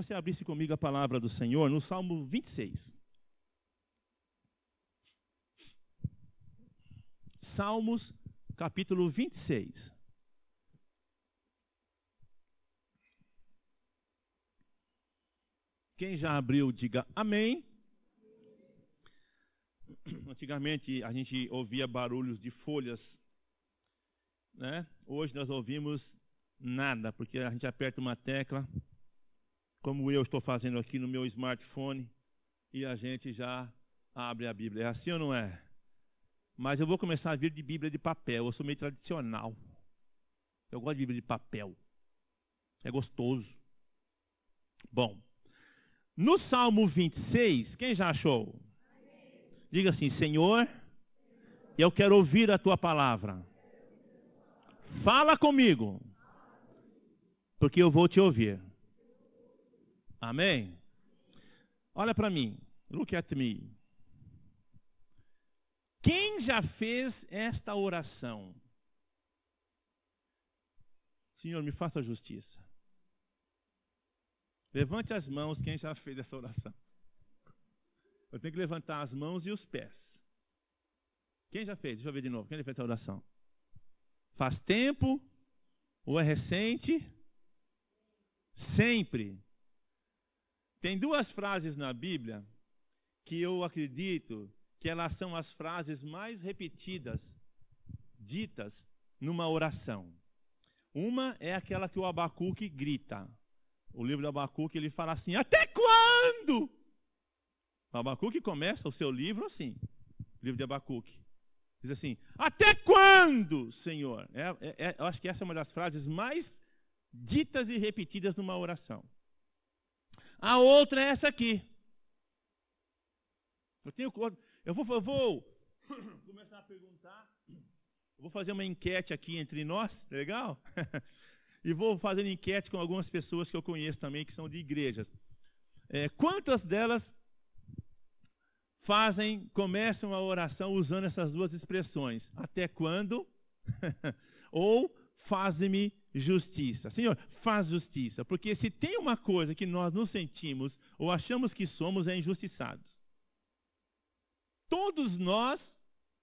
você abrisse comigo a palavra do Senhor no Salmo 26. Salmos, capítulo 26. Quem já abriu, diga amém. Antigamente a gente ouvia barulhos de folhas, né? Hoje nós ouvimos nada, porque a gente aperta uma tecla, como eu estou fazendo aqui no meu smartphone, e a gente já abre a Bíblia. É assim ou não é? Mas eu vou começar a vir de Bíblia de papel. Eu sou meio tradicional. Eu gosto de Bíblia de papel. É gostoso. Bom, no Salmo 26, quem já achou? Diga assim: Senhor, eu quero ouvir a tua palavra. Fala comigo, porque eu vou te ouvir. Amém? Olha para mim. Look at me. Quem já fez esta oração? Senhor, me faça justiça. Levante as mãos quem já fez essa oração. Eu tenho que levantar as mãos e os pés. Quem já fez? Deixa eu ver de novo. Quem já fez essa oração? Faz tempo? Ou é recente? Sempre. Tem duas frases na Bíblia que eu acredito que elas são as frases mais repetidas, ditas numa oração. Uma é aquela que o Abacuque grita. O livro do Abacuque, ele fala assim: até quando? O Abacuque começa o seu livro assim, o livro de Abacuque. Diz assim: até quando, Senhor? Eu acho que essa é uma das frases mais ditas e repetidas numa oração. A outra é essa aqui. Eu vou começar a perguntar. Eu vou fazer uma enquete aqui entre nós, legal? E vou fazer enquete com algumas pessoas que eu conheço também, que são de igrejas. Quantas delas começam a oração usando essas duas expressões? Até quando? Ou faze-me justiça. Senhor, faz justiça. Porque se tem uma coisa que nós nos sentimos ou achamos que somos, é injustiçados. Todos nós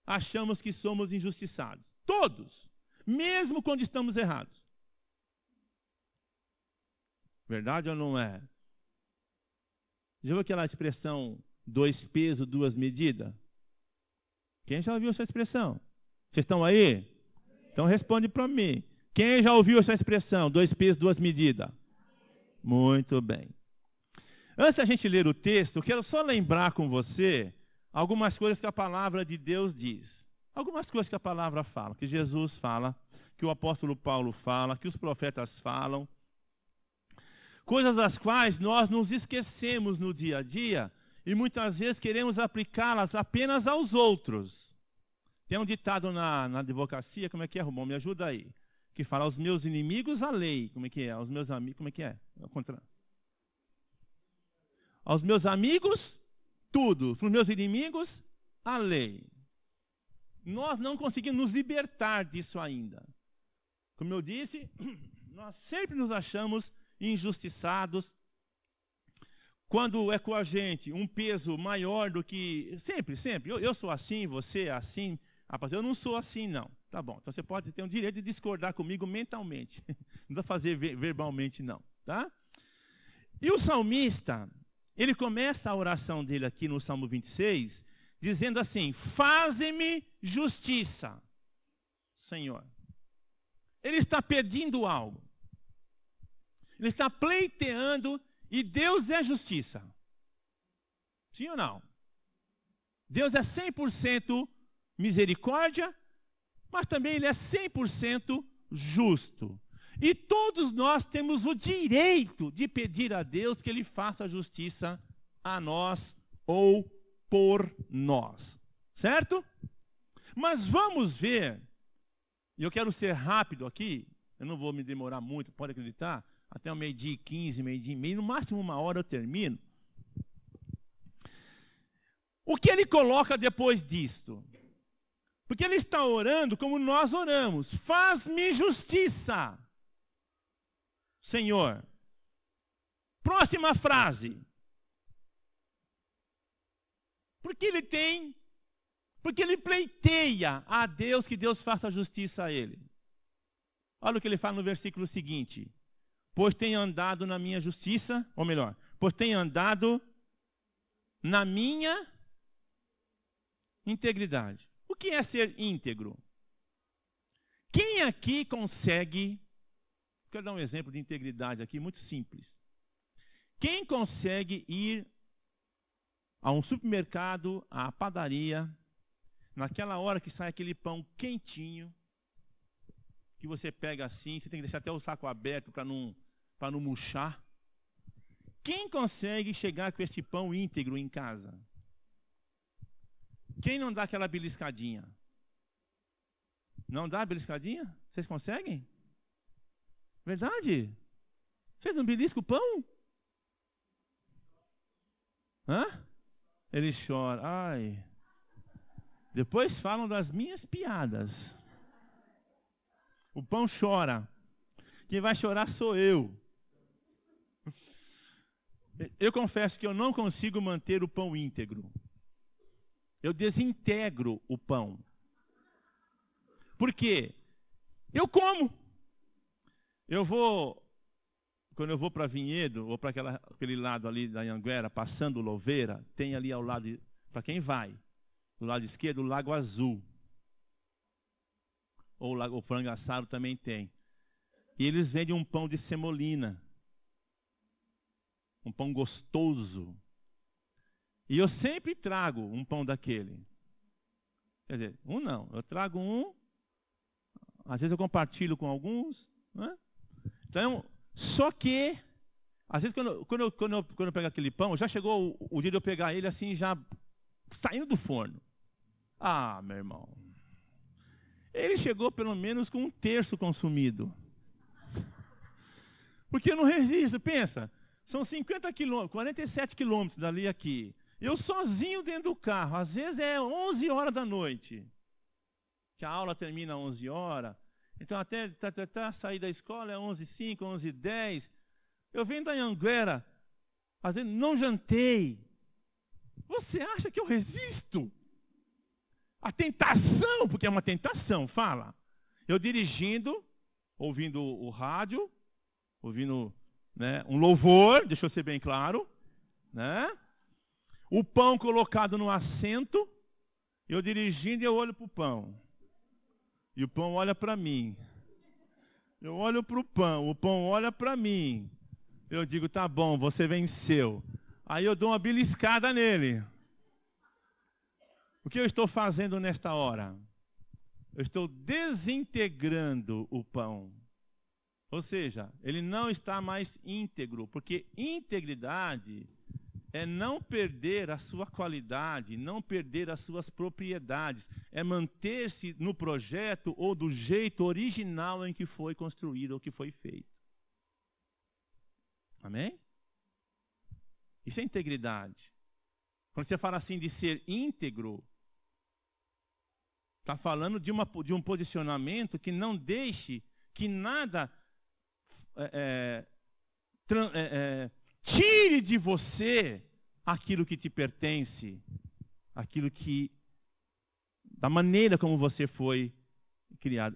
achamos que somos injustiçados. Todos. Mesmo quando estamos errados. Verdade ou não é? Já viu aquela expressão 2 pesos, 2 medidas? Quem já ouviu essa expressão? Vocês estão aí? Então responde para mim. Quem já ouviu essa expressão? 2 pesos, 2 medidas? Muito bem. Antes da gente ler o texto, eu quero só lembrar com você algumas coisas que a palavra de Deus diz. Algumas coisas que a palavra fala, que Jesus fala, que o apóstolo Paulo fala, que os profetas falam. Coisas das quais nós nos esquecemos no dia a dia e muitas vezes queremos aplicá-las apenas aos outros. Tem um ditado na advocacia, como é que é, Romão? Me ajuda aí. Que fala: aos meus inimigos a lei. Como é que é? Aos meus amigos, como é que é? Aos meus amigos, tudo. Para os meus inimigos, a lei. Nós não conseguimos nos libertar disso ainda. Como eu disse, nós sempre nos achamos injustiçados. Quando é com a gente um peso maior do que... Sempre. Eu sou assim, você é assim. Rapaz, eu não sou assim, não. Tá bom, então você pode ter o direito de discordar comigo mentalmente. Não vai fazer verbalmente, não. Tá? E o salmista, ele começa a oração dele aqui no Salmo 26, dizendo assim: faze-me justiça, Senhor. Ele está pedindo algo. Ele está pleiteando, e Deus é justiça. Sim ou não? Deus é 100% misericórdia, mas também Ele é 100% justo. E todos nós temos o direito de pedir a Deus que Ele faça justiça a nós ou por nós. Certo? Mas vamos ver, e eu quero ser rápido aqui, eu não vou me demorar muito, pode acreditar, até o 12h15, 12h30, no máximo 1 hora eu termino. O que ele coloca depois disto? Porque ele está orando como nós oramos. Faz-me justiça, Senhor. Próxima frase. Porque ele pleiteia a Deus que Deus faça justiça a ele. Olha o que ele fala no versículo seguinte. Pois tem andado na minha justiça, ou melhor, pois tem andado na minha integridade. O que é ser íntegro? Quem aqui consegue, quero dar um exemplo de integridade aqui, muito simples. Quem consegue ir a um supermercado, à padaria, naquela hora que sai aquele pão quentinho, que você pega assim, você tem que deixar até o saco aberto para não murchar. Quem consegue chegar com esse pão íntegro em casa? Quem não dá aquela beliscadinha? Não dá a beliscadinha? Vocês conseguem? Verdade? Vocês não beliscam o pão? Hã? Ele chora. Ai. Depois falam das minhas piadas. O pão chora. Quem vai chorar sou eu. Eu confesso que eu não consigo manter o pão íntegro. Eu desintegro o pão. Por quê? Eu como. Quando eu vou para Vinhedo, ou para aquele lado ali da Anhanguera, passando Louveira, tem ali ao lado, para quem vai, do lado esquerdo, o Lago Azul. Ou o Frangaçaro também tem. E eles vendem um pão de semolina. Um pão gostoso. E eu sempre trago um pão daquele. Quer dizer, um não. Eu trago um. Às vezes eu compartilho com alguns. Né? Então, só que, às vezes quando eu pego aquele pão, já chegou o dia de eu pegar ele assim, já saindo do forno. Ah, meu irmão. Ele chegou pelo menos com 1/3 consumido. Porque eu não resisto, pensa. São 50 quilômetros, 47 quilômetros dali aqui. Eu sozinho dentro do carro. Às vezes é 11 horas da noite. Que a aula termina às 11 horas. Então até sair da escola é 11h05, 11h10. Eu venho da Anhanguera. Às vezes não jantei. Você acha que eu resisto? A tentação, porque é uma tentação, fala. Eu dirigindo, ouvindo o rádio, ouvindo... né, um louvor, deixa eu ser bem claro, né? O pão colocado no assento, eu dirigindo e eu olho para o pão. E o pão olha para mim. Eu olho para o pão olha para mim. Eu digo, tá bom, você venceu. Aí eu dou uma beliscada nele. O que eu estou fazendo nesta hora? Eu estou desintegrando o pão. Ou seja, ele não está mais íntegro, porque integridade é não perder a sua qualidade, não perder as suas propriedades, é manter-se no projeto ou do jeito original em que foi construído ou que foi feito. Amém? Isso é integridade. Quando você fala assim de ser íntegro, está falando de um posicionamento que não deixe que nada tire de você aquilo que te pertence, aquilo que, da maneira como você foi criado.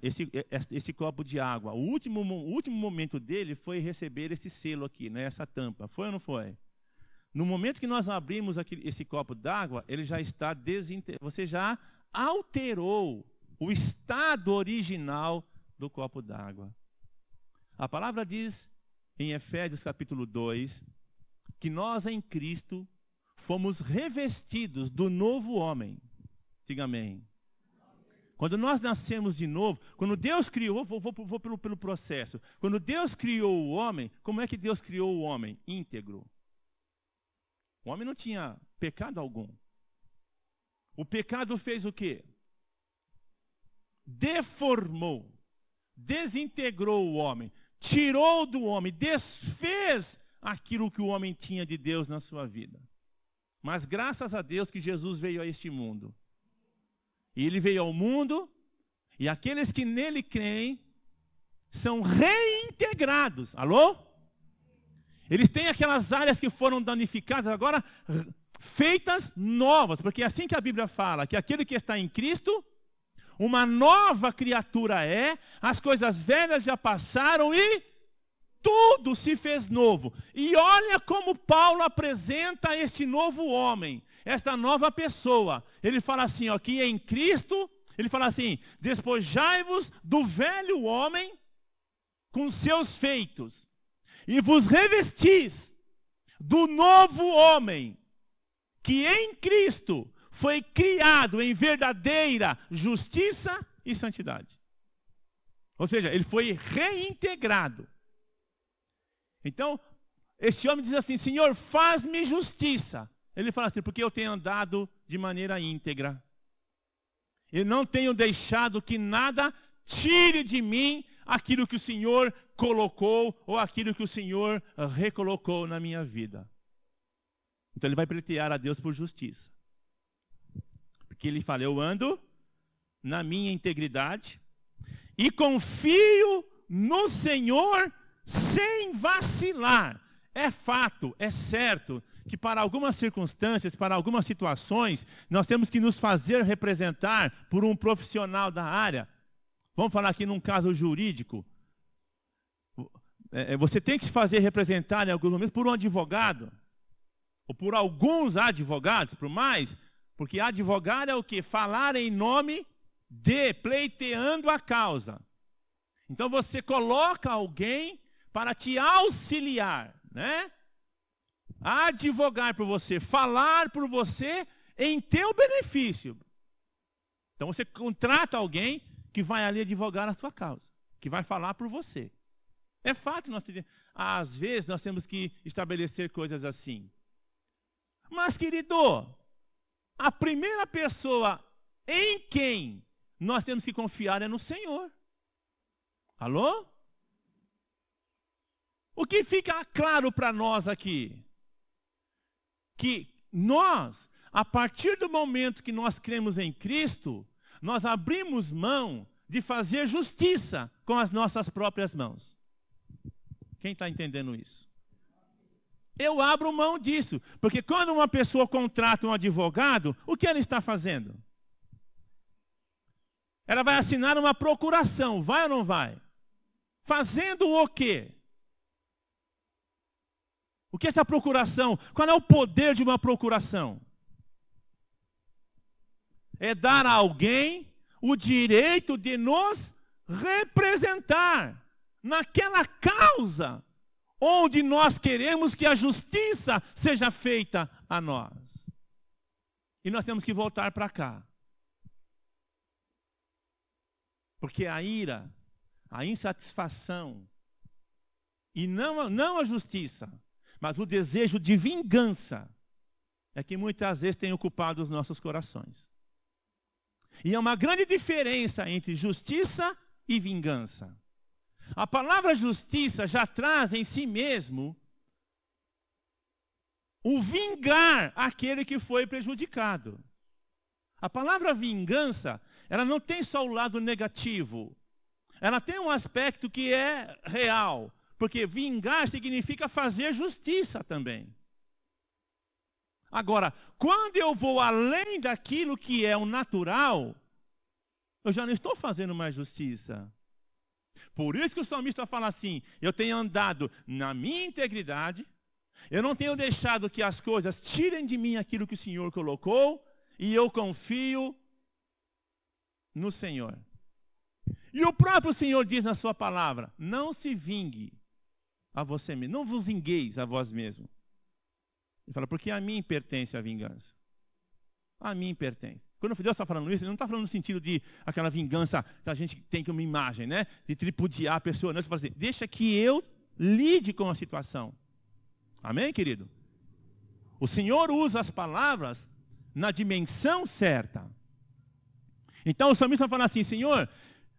Esse copo de água, o último momento dele foi receber esse selo aqui, né, essa tampa. Foi ou não foi? No momento que nós abrimos esse copo d'água, ele já está você já alterou o estado original do copo d'água. A palavra diz em Efésios capítulo 2, que nós em Cristo fomos revestidos do novo homem. Diga amém. Quando nós nascemos de novo, quando Deus criou, vou pelo processo. Quando Deus criou o homem, como é que Deus criou o homem? Íntegro. O homem não tinha pecado algum. O pecado fez o quê? Deformou, desintegrou o homem, tirou do homem, desfez aquilo que o homem tinha de Deus na sua vida. Mas graças a Deus que Jesus veio a este mundo. E ele veio ao mundo, e aqueles que nele creem são reintegrados. Alô? Eles têm aquelas áreas que foram danificadas, agora feitas novas. Porque é assim que a Bíblia fala, que aquele que está em Cristo, uma nova criatura é, as coisas velhas já passaram e tudo se fez novo. E olha como Paulo apresenta este novo homem, esta nova pessoa. Ele fala assim, ó, que em Cristo, ele fala assim, despojai-vos do velho homem com seus feitos, e vos revestis do novo homem, que em Cristo foi criado em verdadeira justiça e santidade. Ou seja, ele foi reintegrado. Então, esse homem diz assim, Senhor, faz-me justiça. Ele fala assim, porque eu tenho andado de maneira íntegra. Eu não tenho deixado que nada tire de mim aquilo que o Senhor colocou ou aquilo que o Senhor recolocou na minha vida. Então ele vai pleitear a Deus por justiça. Porque ele fala, eu ando na minha integridade e confio no Senhor sem vacilar. É fato, é certo, que para algumas circunstâncias, para algumas situações, nós temos que nos fazer representar por um profissional da área. Vamos falar aqui num caso jurídico. Você tem que se fazer representar em alguns momentos por um advogado, ou por alguns advogados, por mais, porque advogado é o quê? Falar em nome de, pleiteando a causa. Então você coloca alguém para te auxiliar, né? Advogar por você, falar por você em teu benefício. Então você contrata alguém que vai ali advogar a sua causa, que vai falar por você. É fato, às vezes nós temos que estabelecer coisas assim. Mas, querido, a primeira pessoa em quem nós temos que confiar é no Senhor. Alô? O que fica claro para nós aqui? Que nós, a partir do momento que nós cremos em Cristo, nós abrimos mão de fazer justiça com as nossas próprias mãos. Quem está entendendo isso? Eu abro mão disso, porque quando uma pessoa contrata um advogado, o que ela está fazendo? Ela vai assinar uma procuração, vai ou não vai? Fazendo o quê? O que é essa procuração? Qual é o poder de uma procuração? É dar a alguém o direito de nos representar naquela causa onde nós queremos que a justiça seja feita a nós. E nós temos que voltar para cá. Porque a ira, a insatisfação, e não a justiça, mas o desejo de vingança, é que muitas vezes tem ocupado os nossos corações. E é uma grande diferença entre justiça e vingança. A palavra justiça já traz em si mesmo o vingar aquele que foi prejudicado. A palavra vingança, ela não tem só o lado negativo. Ela tem um aspecto que é real. Porque vingar significa fazer justiça também. Agora, quando eu vou além daquilo que é o natural, eu já não estou fazendo mais justiça. Por isso que o salmista fala assim, eu tenho andado na minha integridade, eu não tenho deixado que as coisas tirem de mim aquilo que o Senhor colocou, e eu confio no Senhor. E o próprio Senhor diz na sua palavra, não se vingue a você mesmo, não vos vingueis a vós mesmo. Ele fala, porque a mim pertence a vingança. A mim pertence. Quando Deus está falando isso, ele não está falando no sentido de aquela vingança que a gente tem como imagem, né? De tripudiar a pessoa. Não, fazer. Deixa que eu lide com a situação. Amém, querido? O Senhor usa as palavras na dimensão certa. Então o salmista fala assim, Senhor,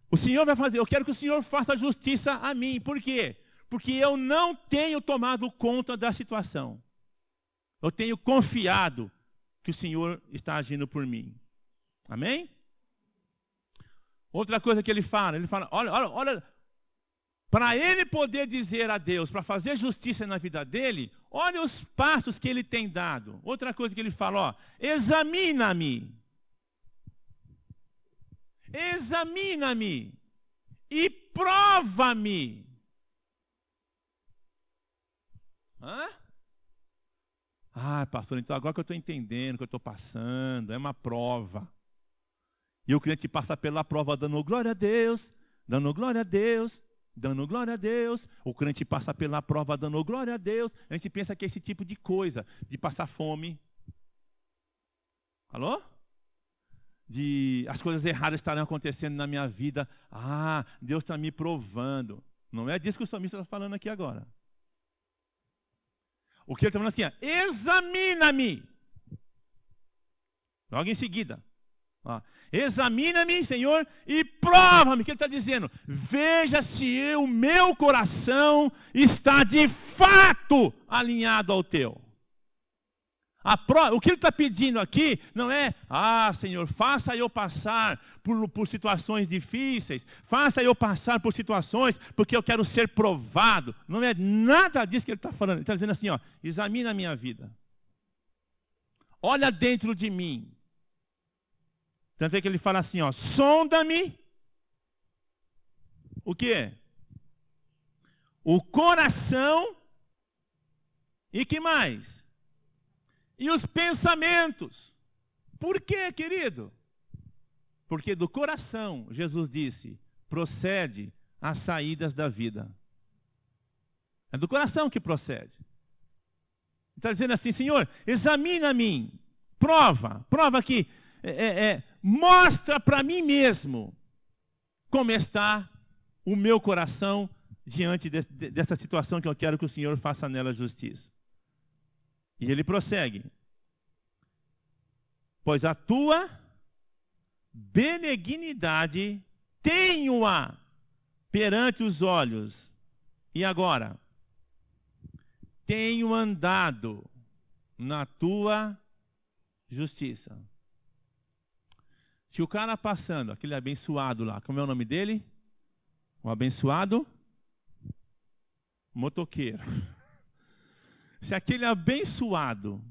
o Senhor vai fazer, eu quero que o Senhor faça justiça a mim. Por quê? Porque eu não tenho tomado conta da situação. Eu tenho confiado que o Senhor está agindo por mim. Amém? Outra coisa que ele fala, olha para ele poder dizer a Deus, para fazer justiça na vida dele, olha os passos que ele tem dado. Outra coisa que ele fala, ó, examina-me. Examina-me e prova-me. Hã? Ah, pastor, então agora que eu estou entendendo, que eu estou passando, é uma prova. E o crente passa pela prova dando glória a Deus, dando glória a Deus, dando glória a Deus. O crente passa pela prova dando glória a Deus. A gente pensa que é esse tipo de coisa, de passar fome. Alô? De as coisas erradas estarem acontecendo na minha vida. Ah, Deus está me provando. Não é disso que o salmista está falando aqui agora. O que ele está falando assim, examina-me. Logo em seguida. Examina-me, Senhor, e prova-me. O que ele está dizendo? Veja se o meu coração está de fato alinhado ao teu. O que ele está pedindo aqui não é, Senhor, faça eu passar por situações difíceis, faça eu passar por situações porque eu quero ser provado. Não é nada disso que ele está falando. Ele está dizendo assim, examina a minha vida. Olha dentro de mim. Tanto é que ele fala assim, sonda-me. O que? O coração. E que mais? E os pensamentos. Por quê, querido? Porque do coração, Jesus disse, procede as saídas da vida. É do coração que procede. Está dizendo assim, Senhor, examina-me, prova aqui, mostra para mim mesmo como está o meu coração diante dessa situação que eu quero que o Senhor faça nela justiça. E ele prossegue. Pois a tua benignidade tenho-a perante os olhos. E agora? Tenho andado na tua justiça. Se o cara passando, aquele abençoado lá, como é o nome dele? O abençoado motoqueiro. Se aquele abençoado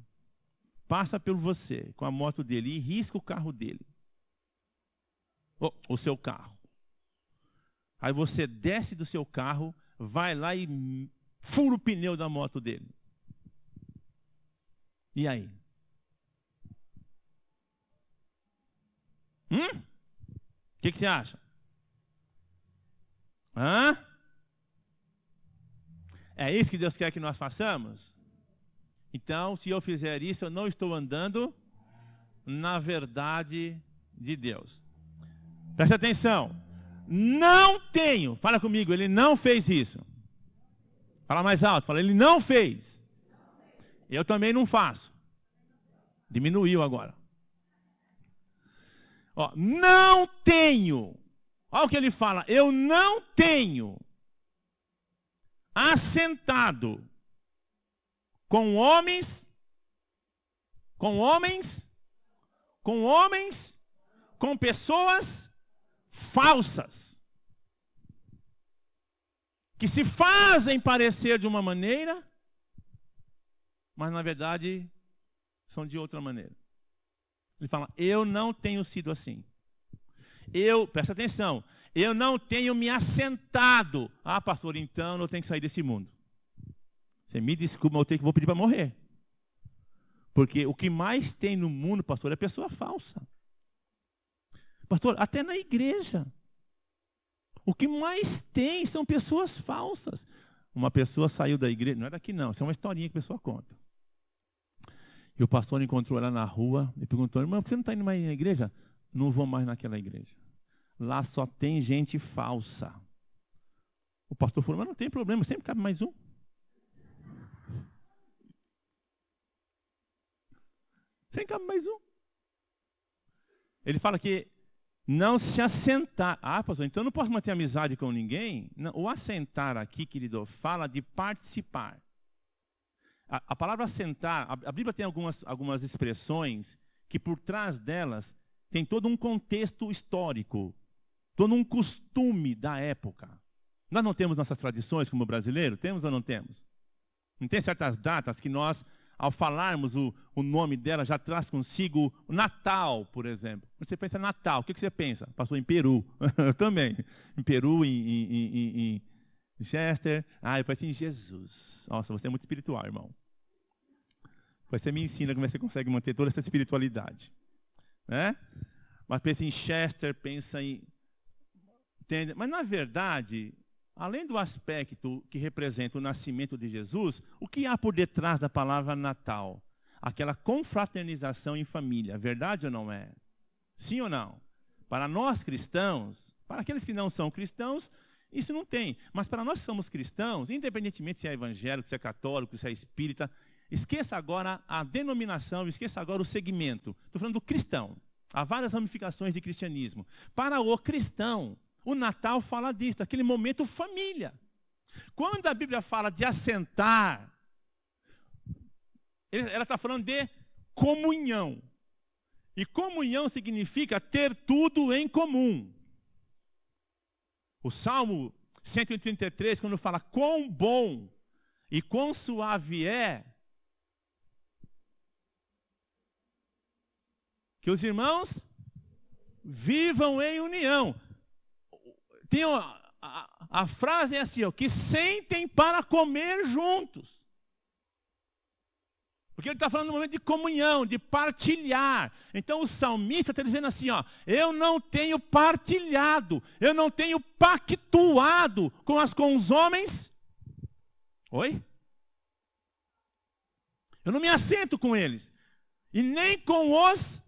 passa por você com a moto dele e risca o carro dele, o seu carro, aí você desce do seu carro, vai lá e fura o pneu da moto dele. E aí? O que você acha? É isso que Deus quer que nós façamos? Então, se eu fizer isso, eu não estou andando na verdade de Deus. Preste atenção. Não tenho, fala comigo, ele não fez isso. Fala mais alto, fala, ele não fez. Eu também não faço. Diminuiu agora. Não tenho. Olha o que ele fala, eu não tenho assentado com homens, com pessoas falsas, que se fazem parecer de uma maneira, mas na verdade são de outra maneira. Ele fala, eu não tenho sido assim. Presta atenção, eu não tenho me assentado. Pastor, então eu tenho que sair desse mundo. Você me desculpa, mas vou pedir para morrer. Porque o que mais tem no mundo, pastor, é pessoa falsa. Pastor, até na igreja. O que mais tem são pessoas falsas. Uma pessoa saiu da igreja, não é daqui não, isso é uma historinha que a pessoa conta. E o pastor encontrou ela na rua e perguntou, irmão, por que você não está indo mais na igreja? Não vou mais naquela igreja. Lá só tem gente falsa. O pastor falou, mas não tem problema, sempre cabe mais um. Sempre cabe mais um. Ele fala que não se assentar. Pastor, então eu não posso manter amizade com ninguém? Não, o assentar aqui, querido, fala de participar. A palavra assentar, a Bíblia tem algumas expressões que por trás delas tem todo um contexto histórico, todo um costume da época. Nós não temos nossas tradições como brasileiro? Temos ou não temos? Não tem certas datas que nós, ao falarmos o nome dela, já traz consigo o Natal, por exemplo. Quando você pensa em Natal, o que você pensa? Passou em Peru. Eu também. Em Peru, em Chester. Eu pensei em Jesus. Nossa, você é muito espiritual, irmão. Você me ensina como você consegue manter toda essa espiritualidade. Né? Mas pensa em Chester, pensa em... Entende? Mas, na verdade, além do aspecto que representa o nascimento de Jesus, o que há por detrás da palavra Natal? Aquela confraternização em família. Verdade ou não é? Sim ou não? Para nós cristãos, para aqueles que não são cristãos, isso não tem. Mas para nós que somos cristãos, independentemente se é evangélico, se é católico, se é espírita, esqueça agora a denominação, esqueça agora o segmento. Estou falando do cristão. Há várias ramificações de cristianismo. Para o cristão, o Natal fala disso, aquele momento família. Quando a Bíblia fala de assentar, ela está falando de comunhão. E comunhão significa ter tudo em comum. O Salmo 133, quando fala quão bom e quão suave é que os irmãos vivam em união. Tem a frase é assim, que sentem para comer juntos. Porque ele está falando no momento de comunhão, de partilhar. Então o salmista está dizendo assim, eu não tenho partilhado, eu não tenho pactuado com os homens. Oi? Eu não me assento com eles. E nem com os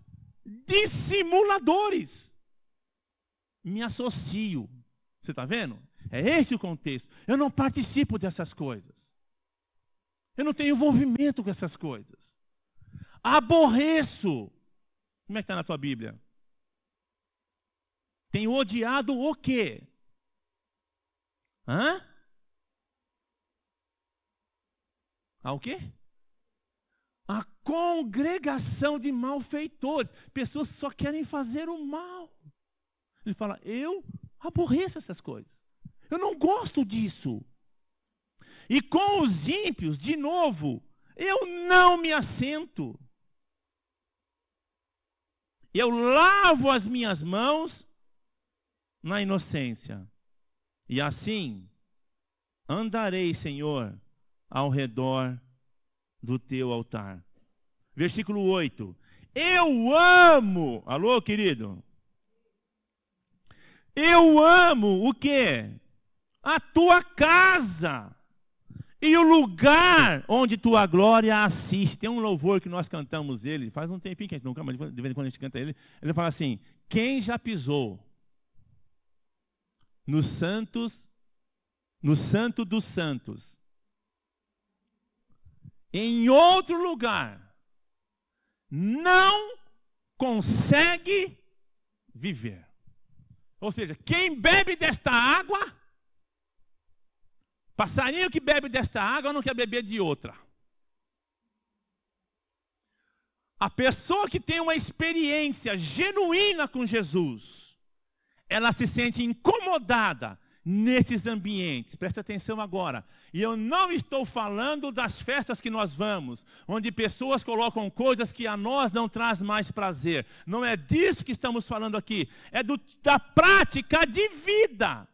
dissimuladores. Me associo. Você está vendo? É esse o contexto. Eu não participo dessas coisas. Eu não tenho envolvimento com essas coisas. Aborreço. Como é que está na tua Bíblia? Tenho odiado o quê? O quê? A congregação de malfeitores. Pessoas que só querem fazer o mal. Ele fala, eu aborreço essas coisas. Eu não gosto disso. E com os ímpios, de novo, eu não me assento. Eu lavo as minhas mãos na inocência. E assim, andarei, Senhor, ao redor do teu altar. Versículo 8. Eu amo, alô, querido? Eu amo o quê? A tua casa e o lugar onde tua glória assiste. Tem um louvor que nós cantamos ele, faz um tempinho que a gente não canta, mas de vez em quando a gente canta ele. Ele fala assim, quem já pisou no santo dos santos, em outro lugar, não consegue viver. Ou seja, quem bebe desta água, passarinho que bebe desta água não quer beber de outra. A pessoa que tem uma experiência genuína com Jesus, ela se sente incomodada nesses ambientes. Presta atenção agora. E eu não estou falando das festas que nós vamos, onde pessoas colocam coisas que a nós não traz mais prazer. Não é disso que estamos falando aqui. É da prática de vida.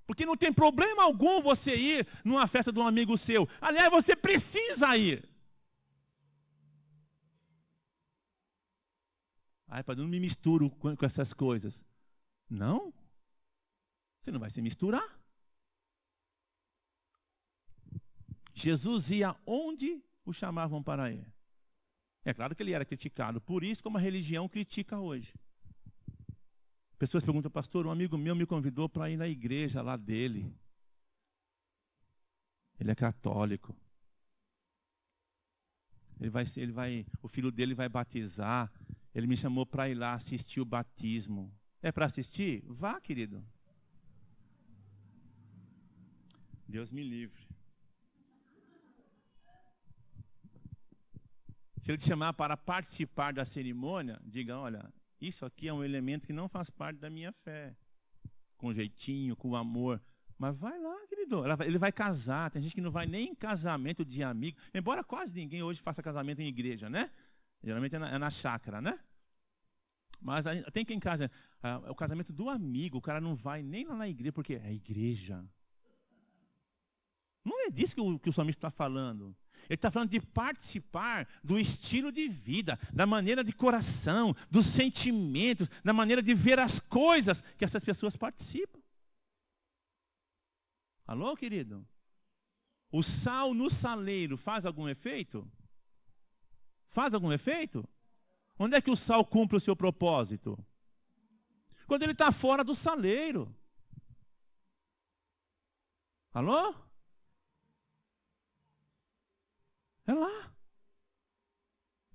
Porque não tem problema algum você ir numa festa de um amigo seu. Aliás, você precisa ir. Pai, não me misturo com essas coisas. Não. Você não vai se misturar. Jesus ia onde o chamavam para ir. É claro que ele era criticado. Por isso, como a religião critica hoje. Pessoas perguntam, pastor, um amigo meu me convidou para ir na igreja lá dele. Ele é católico. O filho dele vai batizar. Ele me chamou para ir lá assistir o batismo. É para assistir? Vá, querido. Deus me livre. Se ele te chamar para participar da cerimônia, diga, olha, isso aqui é um elemento que não faz parte da minha fé. com jeitinho, com amor. Mas vai lá, querido. Ele vai casar. Tem gente que não vai nem em casamento de amigo. Embora quase ninguém hoje faça casamento em igreja, né? Geralmente é na chácara, né? Mas tem quem casa. É o casamento do amigo. O cara não vai nem lá na igreja, porque é igreja. Não é disso que o salmista está falando. Ele está falando de participar do estilo de vida, da maneira de coração, dos sentimentos, da maneira de ver as coisas que essas pessoas participam. Alô, querido? O sal no saleiro faz algum efeito? Faz algum efeito? Onde é que o sal cumpre o seu propósito? Quando ele está fora do saleiro. Alô? É lá.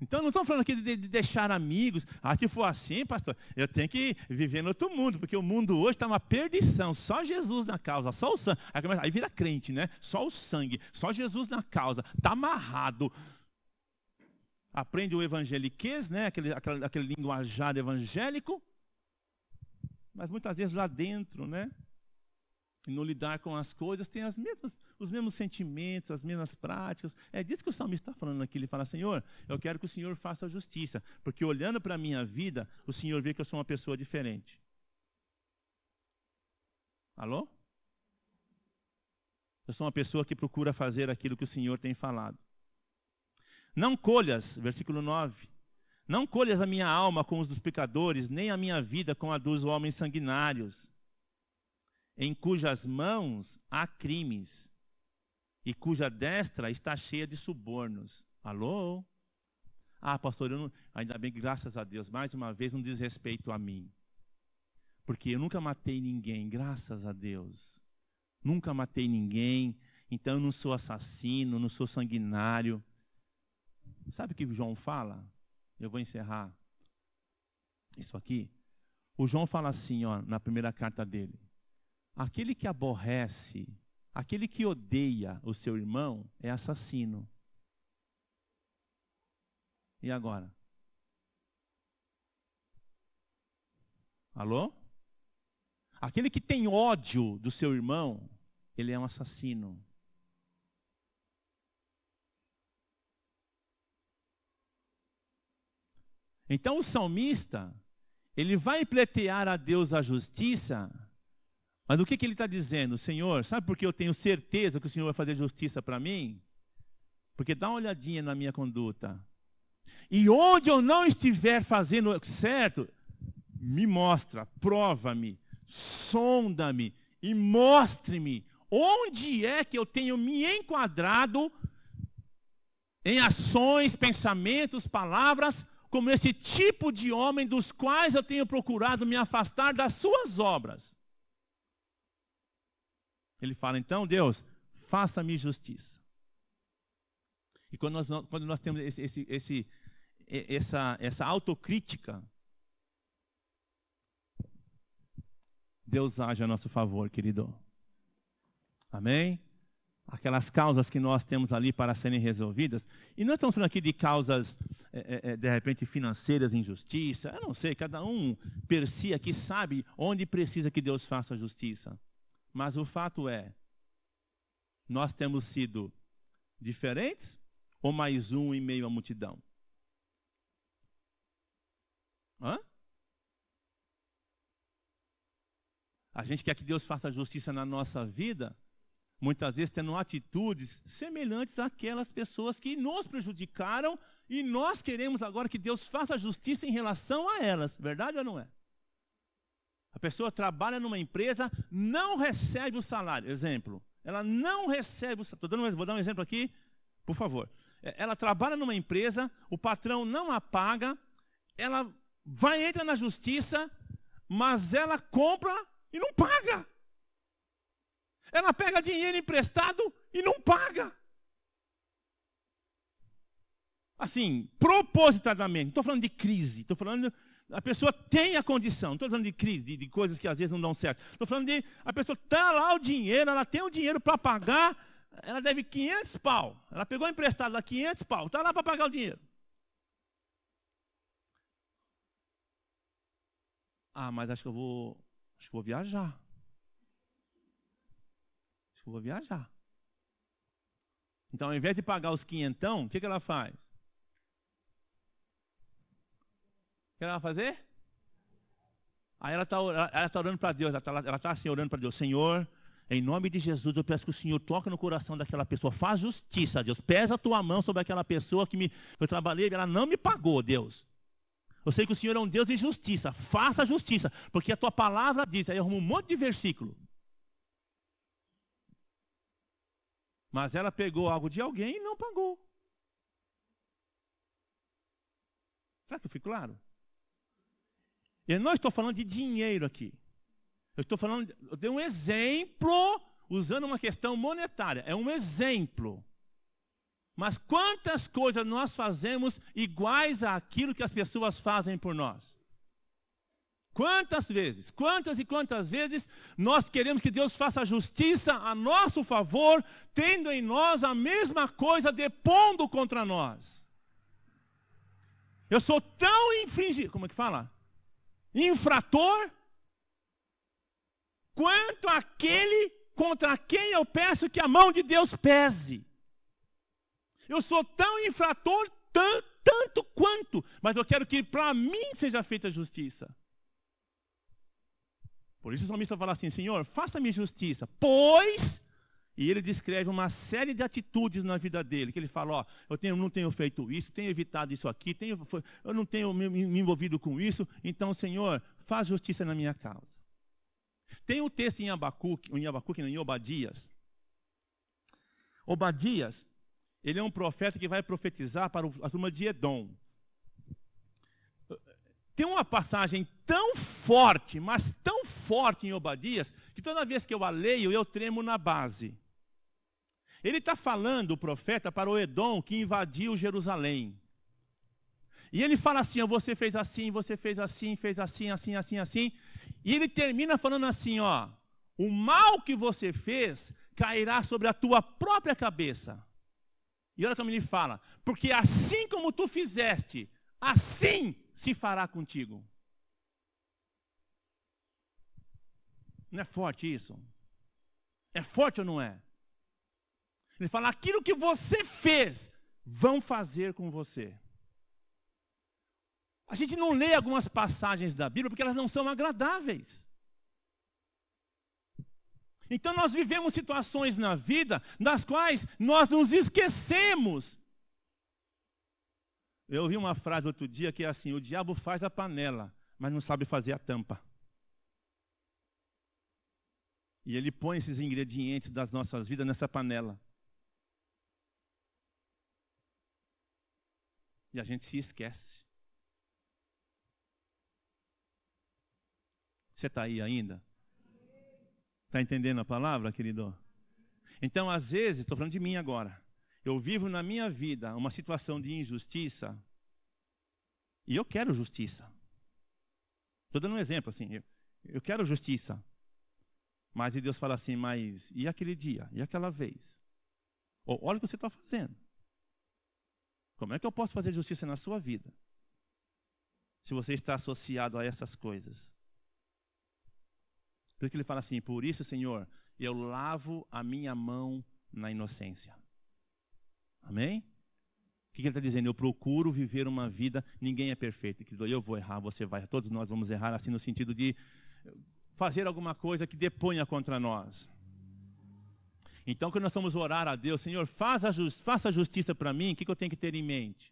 Então não estamos falando aqui de deixar amigos. Se for assim, pastor, eu tenho que viver no outro mundo, porque o mundo hoje está uma perdição. Só Jesus na causa, só o sangue. Aí vira crente, né? Só o sangue, só Jesus na causa. Está amarrado. Aprende o evangeliquez, né? Aquele linguajar evangélico. Mas muitas vezes lá dentro, né? E no lidar com as coisas, tem os mesmos sentimentos, as mesmas práticas. É disso que o salmista está falando aqui. Ele fala, Senhor, eu quero que o Senhor faça a justiça. Porque olhando para a minha vida, o Senhor vê que eu sou uma pessoa diferente. Alô? Eu sou uma pessoa que procura fazer aquilo que o Senhor tem falado. Não colhas, versículo 9. Não colhas a minha alma com os dos pecadores, nem a minha vida com a dos homens sanguinários, em cujas mãos há crimes, e cuja destra está cheia de subornos. Alô? Pastor, ainda bem, graças a Deus, mais uma vez, não diz respeito a mim. Porque eu nunca matei ninguém, graças a Deus. Nunca matei ninguém, então eu não sou assassino, não sou sanguinário. Sabe o que o João fala? Eu vou encerrar isso aqui. O João fala assim, na primeira carta dele. Aquele que aborrece, aquele que odeia o seu irmão é assassino. E agora? Alô? Aquele que tem ódio do seu irmão, ele é um assassino. Então o salmista, ele vai pleitear a Deus a justiça. Mas o que ele está dizendo? Senhor, sabe por que eu tenho certeza que o Senhor vai fazer justiça para mim? Porque dá uma olhadinha na minha conduta. E onde eu não estiver fazendo certo, me mostra, prova-me, sonda-me e mostre-me onde é que eu tenho me enquadrado em ações, pensamentos, palavras, como esse tipo de homem dos quais eu tenho procurado me afastar das suas obras. Ele fala, então, Deus, faça-me justiça. E quando nós temos essa autocrítica, Deus age a nosso favor, querido. Amém? Aquelas causas que nós temos ali para serem resolvidas. E nós estamos falando aqui de causas, de repente, financeiras, injustiça. Eu não sei, cada um per si aqui sabe onde precisa que Deus faça justiça. Mas o fato é, nós temos sido diferentes ou mais um em meio à multidão? A gente quer que Deus faça justiça na nossa vida, muitas vezes tendo atitudes semelhantes àquelas pessoas que nos prejudicaram e nós queremos agora que Deus faça justiça em relação a elas. Verdade ou não é? A pessoa trabalha numa empresa, não recebe o salário. Exemplo, ela não recebe o salário. Vou dar um exemplo aqui, por favor. Ela trabalha numa empresa, o patrão não a paga, ela entra na justiça, mas ela compra e não paga. Ela pega dinheiro emprestado e não paga. Assim, propositadamente. Não estou falando de crise, estou falando... A pessoa tem a condição, não estou falando de crise, de coisas que às vezes não dão certo. Estou falando de, a pessoa está lá o dinheiro, ela tem o dinheiro para pagar, ela deve 500 pau. Ela pegou emprestado lá 500 pau, está lá para pagar o dinheiro. Mas acho que eu vou viajar. vou viajar. Então, ao invés de pagar os quinhentão, o que ela faz? O que ela vai fazer? Aí ela está orando para Deus, ela está assim, orando para Deus. Senhor, em nome de Jesus, eu peço que o Senhor toque no coração daquela pessoa. Faz justiça, Deus. Pesa a tua mão sobre aquela pessoa que eu trabalhei, ela não me pagou, Deus. Eu sei que o Senhor é um Deus de justiça. Faça justiça, porque a tua palavra diz. Aí eu arrumo um monte de versículo. Mas ela pegou algo de alguém e não pagou. Será que eu fui claro? Eu não estou falando de dinheiro aqui. Eu dei um exemplo usando uma questão monetária. É um exemplo. Mas quantas coisas nós fazemos iguais àquilo que as pessoas fazem por nós? Quantas e quantas vezes nós queremos que Deus faça justiça a nosso favor, tendo em nós a mesma coisa depondo contra nós? Eu sou tão infrator, quanto aquele contra quem eu peço que a mão de Deus pese. Eu sou tão infrator, tanto quanto, mas eu quero que para mim seja feita justiça. Por isso o salmista fala assim, Senhor, faça-me justiça, pois... E ele descreve uma série de atitudes na vida dele, que ele fala, eu não tenho feito isso, tenho evitado isso aqui, eu não tenho me envolvido com isso, então, Senhor, faz justiça na minha causa. Tem um texto em Obadias. Obadias, ele é um profeta que vai profetizar para a turma de Edom. Tem uma passagem tão forte, mas tão forte em Obadias, que toda vez que eu a leio, eu tremo na base. Ele está falando, o profeta, para o Edom que invadiu Jerusalém. E ele fala assim, você fez assim, fez assim, assim. E ele termina falando assim, o mal que você fez cairá sobre a tua própria cabeça. E olha como ele fala, porque assim como tu fizeste, assim se fará contigo. Não é forte isso? É forte ou não é? Ele fala, aquilo que você fez, vão fazer com você. A gente não lê algumas passagens da Bíblia porque elas não são agradáveis. Então nós vivemos situações na vida das quais nós nos esquecemos. Eu ouvi uma frase outro dia que é assim, o diabo faz a panela, mas não sabe fazer a tampa. E ele põe esses ingredientes das nossas vidas nessa panela. E a gente se esquece. Você está aí ainda? Está entendendo a palavra, querido? Então, às vezes, estou falando de mim agora. Eu vivo na minha vida uma situação de injustiça. E eu quero justiça. Estou dando um exemplo assim. Eu quero justiça. Mas Deus fala assim, mas e aquele dia? E aquela vez? Olha o que você está fazendo. Como é que eu posso fazer justiça na sua vida? Se você está associado a essas coisas. Por isso que ele fala assim, por isso, Senhor, eu lavo a minha mão na inocência. Amém? O que ele está dizendo? Eu procuro viver uma vida, ninguém é perfeito. Eu vou errar, você vai, todos nós vamos errar, assim no sentido de fazer alguma coisa que deponha contra nós. Então, quando nós vamos orar a Deus, Senhor, faça a justiça para mim, o que eu tenho que ter em mente?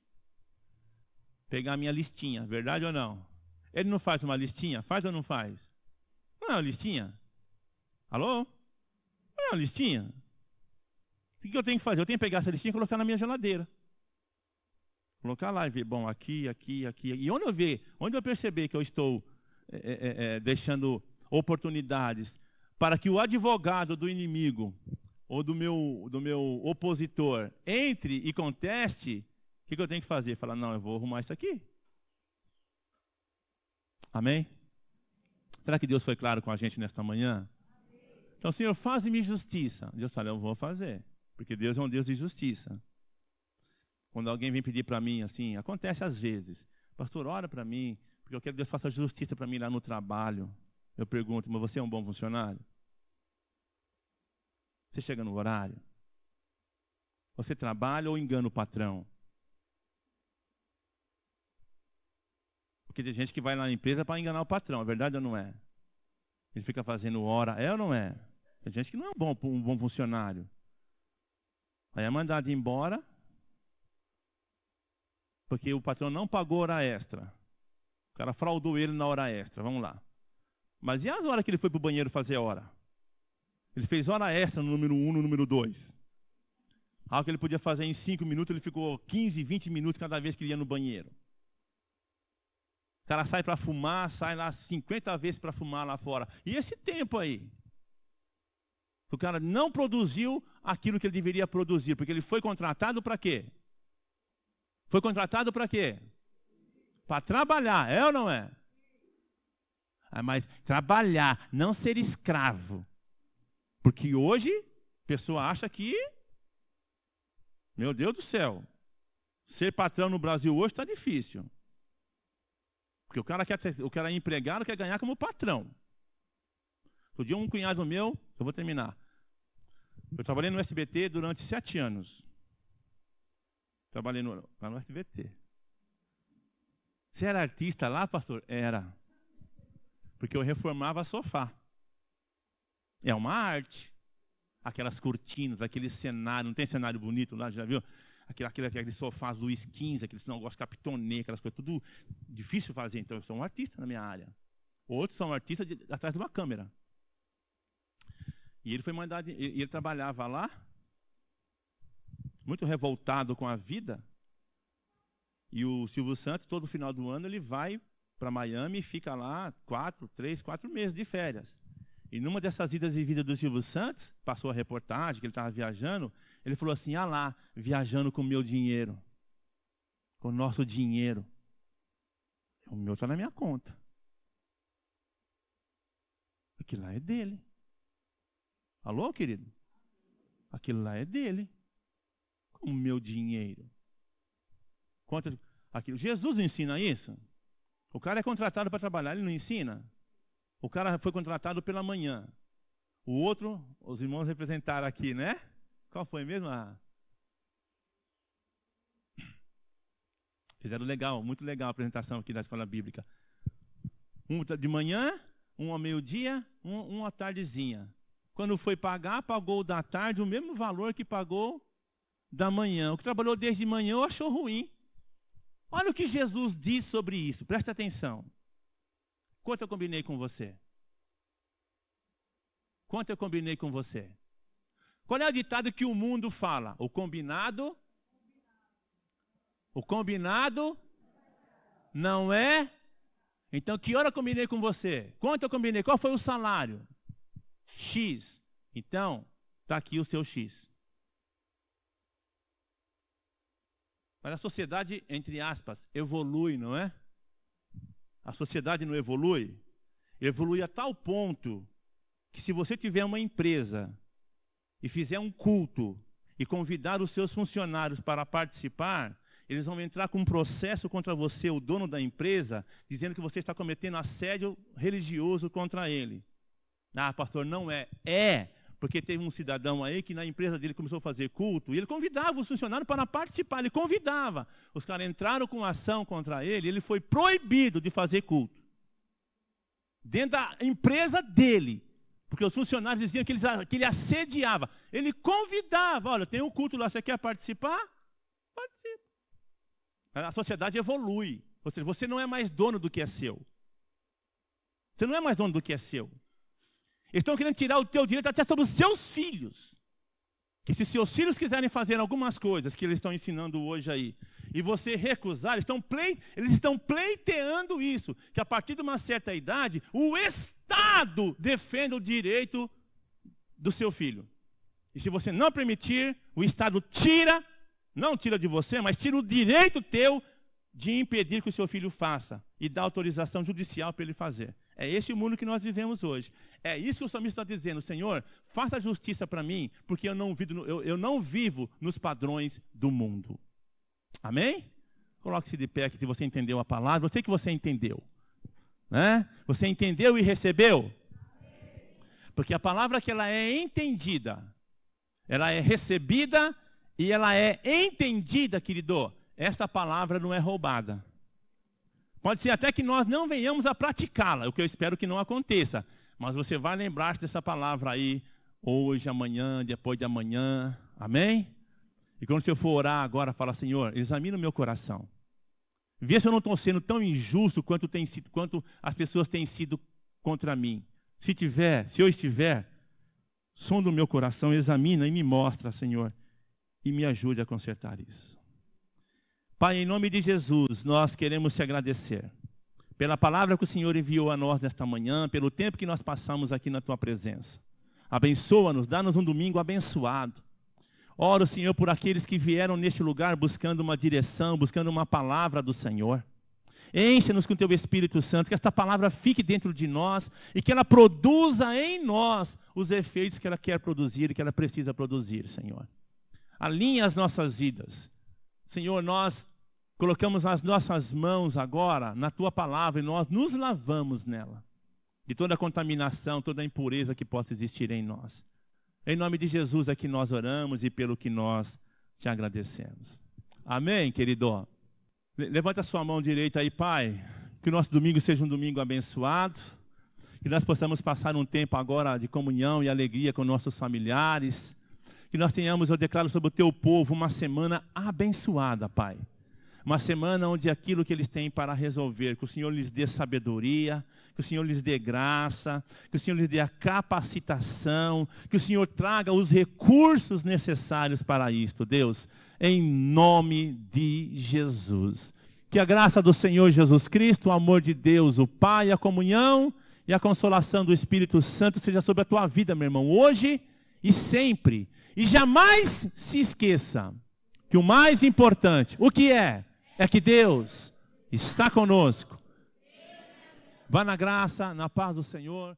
Pegar a minha listinha, verdade ou não? Ele não faz uma listinha? Faz ou não faz? Não é uma listinha? Alô? Não é uma listinha? O que eu tenho que fazer? Eu tenho que pegar essa listinha e colocar na minha geladeira. Colocar lá e ver, bom, aqui. E onde eu perceber que eu estou deixando oportunidades para que o advogado do inimigo ou do meu opositor entre e conteste, o que eu tenho que fazer? Falar, não, eu vou arrumar isso aqui. Amém? Será que Deus foi claro com a gente nesta manhã? Então, Senhor, faz-me justiça. Deus fala, eu vou fazer. Porque Deus é um Deus de justiça. Quando alguém vem pedir para mim, assim, acontece às vezes. Pastor, ora para mim, porque eu quero que Deus faça justiça para mim lá no trabalho. Eu pergunto, mas você é um bom funcionário? Você chega no horário? Você trabalha ou engana o patrão? Porque tem gente que vai lá na empresa para enganar o patrão, é verdade ou não é? Ele fica fazendo hora, é ou não é? Tem gente que não é um bom funcionário. Aí é mandado embora, porque o patrão não pagou hora extra. O cara fraudou ele na hora extra, vamos lá. Mas e as horas que ele foi para o banheiro fazer hora? Ele fez hora extra no número 1, no número 2. Algo que ele podia fazer em 5 minutos, ele ficou 15, 20 minutos cada vez que ele ia no banheiro. O cara sai para fumar, sai lá 50 vezes para fumar lá fora. E esse tempo aí? O cara não produziu aquilo que ele deveria produzir, porque ele foi contratado para quê? Foi contratado para quê? Para trabalhar, é ou não é? Mas trabalhar, não ser escravo. Porque hoje, a pessoa acha que, meu Deus do céu, ser patrão no Brasil hoje está difícil. Porque o cara é empregado, quer ganhar como patrão. Outro dia um cunhado meu, eu vou terminar. Eu trabalhei no SBT durante 7 anos. Trabalhei lá no SBT. Você era artista lá, pastor? Era. Porque eu reformava sofá. É uma arte. Aquelas cortinas, aquele cenário, não tem cenário bonito lá, já viu? Aqueles sofás Luiz XV, aqueles negócios Capitonê, aquelas coisas, tudo difícil fazer. Então eu sou um artista na minha área. Outros são artistas atrás de uma câmera. E ele foi mandado, ele trabalhava lá, muito revoltado com a vida. E o Silvio Santos, todo final do ano, ele vai para Miami e fica lá 4 meses de férias. E numa dessas idas e vindas do Silvio Santos, passou a reportagem que ele estava viajando, ele falou assim, lá, viajando com o meu dinheiro, com o nosso dinheiro. O meu está na minha conta. Aquilo lá é dele. Alô, querido? Aquilo lá é dele. Com o meu dinheiro. Conta aquilo. Jesus não ensina isso? O cara é contratado para trabalhar, ele não ensina? O cara foi contratado pela manhã. O outro, os irmãos representaram aqui, né? Qual foi mesmo? Fizeram legal, muito legal a apresentação aqui da escola bíblica. Um de manhã, um ao meio-dia, um à tardezinha. Quando foi pagar, pagou da tarde o mesmo valor que pagou da manhã. O que trabalhou desde manhã achou ruim. Olha o que Jesus diz sobre isso, presta atenção. Quanto eu combinei com você? Quanto eu combinei com você? Qual é o ditado que o mundo fala? O combinado não é? Então, que hora eu combinei com você? Quanto eu combinei? Qual foi o salário? X. Então, está aqui o seu X. Mas a sociedade, entre aspas, evolui, não é? A sociedade não evolui? Evolui a tal ponto que se você tiver uma empresa e fizer um culto e convidar os seus funcionários para participar, eles vão entrar com um processo contra você, o dono da empresa, dizendo que você está cometendo assédio religioso contra ele. Ah, pastor, não é. É, porque teve um cidadão aí que na empresa dele começou a fazer culto e ele convidava os funcionários para participar, ele convidava. Os caras entraram com ação contra ele, ele foi proibido de fazer culto. Dentro da empresa dele. Porque os funcionários diziam que ele assediava. Ele convidava, olha, tem um culto lá, você quer participar? Participa. A sociedade evolui. Ou seja, você não é mais dono do que é seu. Você não é mais dono do que é seu. Eles estão querendo tirar o teu direito até sobre os seus filhos. Que se seus filhos quiserem fazer algumas coisas que eles estão ensinando hoje aí, e você recusar, eles estão pleiteando isso, que a partir de uma certa idade, o Estado defenda o direito do seu filho. E se você não permitir, o Estado não tira de você, mas tira o direito teu de impedir que o seu filho faça e dá autorização judicial para ele fazer. É esse o mundo que nós vivemos hoje. É isso que o salmista está dizendo, Senhor, faça justiça para mim, porque eu não vivo nos padrões do mundo. Amém? Coloque-se de pé aqui se você entendeu a palavra. Eu sei que você entendeu. Né? Você entendeu e recebeu? Porque a palavra que ela é entendida, ela é recebida e ela é entendida, querido. Essa palavra não é roubada. Pode ser até que nós não venhamos a praticá-la, o que eu espero que não aconteça. Mas você vai lembrar dessa palavra aí, hoje, amanhã, depois de amanhã. Amém? E quando você for orar agora, fala, Senhor, examina o meu coração. Vê se eu não estou sendo tão injusto quanto as pessoas têm sido contra mim. Se eu estiver, sonda o meu coração, examina e me mostra, Senhor, e me ajude a consertar isso. Pai, em nome de Jesus, nós queremos te agradecer pela palavra que o Senhor enviou a nós nesta manhã, pelo tempo que nós passamos aqui na tua presença. Abençoa-nos, dá-nos um domingo abençoado. Oro, Senhor, por aqueles que vieram neste lugar buscando uma direção, buscando uma palavra do Senhor. Enche-nos com o teu Espírito Santo, que esta palavra fique dentro de nós e que ela produza em nós os efeitos que ela quer produzir e que ela precisa produzir, Senhor. Alinha as nossas vidas. Senhor, nós colocamos as nossas mãos agora na tua palavra e nós nos lavamos nela. De toda a contaminação, toda a impureza que possa existir em nós. Em nome de Jesus é que nós oramos e pelo que nós te agradecemos. Amém, querido? Levanta a sua mão direita aí, Pai. Que o nosso domingo seja um domingo abençoado. Que nós possamos passar um tempo agora de comunhão e alegria com nossos familiares. Que nós tenhamos, eu declaro sobre o teu povo, uma semana abençoada, Pai. Uma semana onde aquilo que eles têm para resolver, que o Senhor lhes dê sabedoria, que o Senhor lhes dê graça, que o Senhor lhes dê a capacitação, que o Senhor traga os recursos necessários para isto, Deus, em nome de Jesus. Que a graça do Senhor Jesus Cristo, o amor de Deus, o Pai, a comunhão e a consolação do Espírito Santo seja sobre a tua vida, meu irmão, hoje e sempre. E jamais se esqueça que o mais importante, o que é que Deus está conosco. Vá na graça, na paz do Senhor.